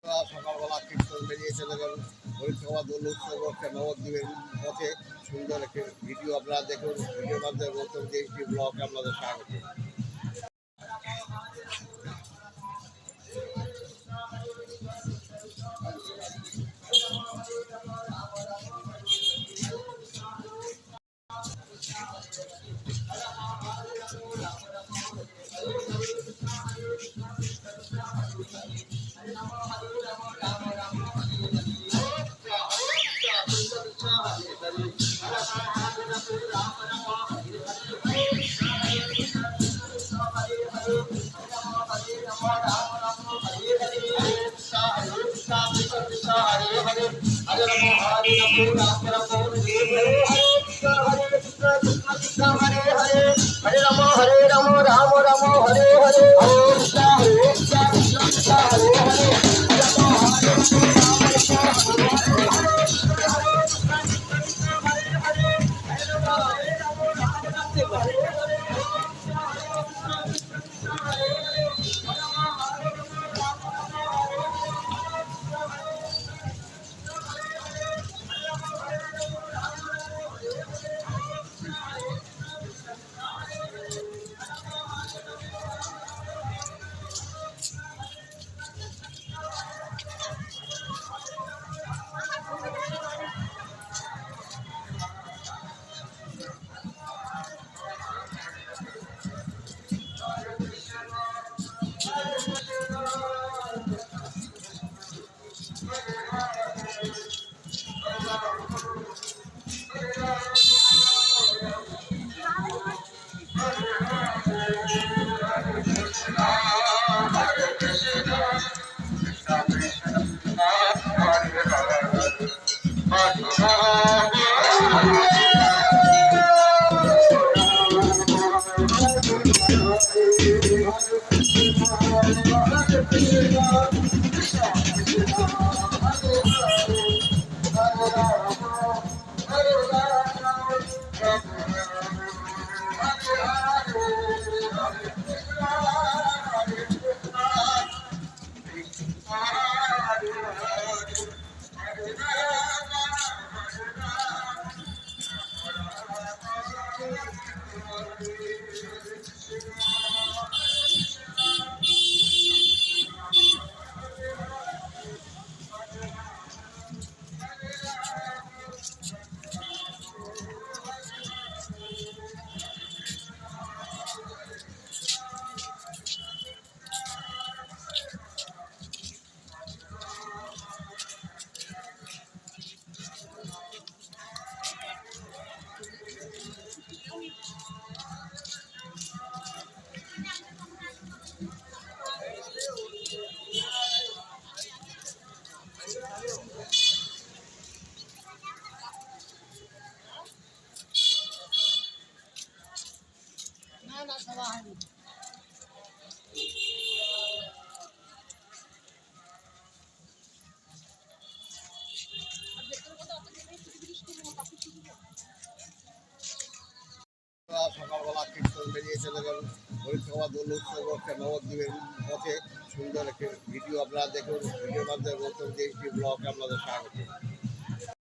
সকালবেলা কীর্তন বেরিয়ে চলে গেল হরিৎসভা দোল উৎসব নবদ্বীপের পথে সুন্দর একটি ভিডিও আপনারা দেখুন। ভিডিওর মাধ্যমে বলতেন যে একটি ব্লগে আপনাদের স্বাগত। हरे राम राम राम हरे हरे हरे कृष्ण हरे हरे সকালবেলা কীর্তন বেরিয়ে চলে গেল হরিৎসভা দোল উৎসব নবদ্বীপের পথে সুন্দর একটি ভিডিও আপনারা দেখুন। ভিডিওর মাধ্যমে বলতেন যে একটি ব্লগে আপনাদের স্বাগত।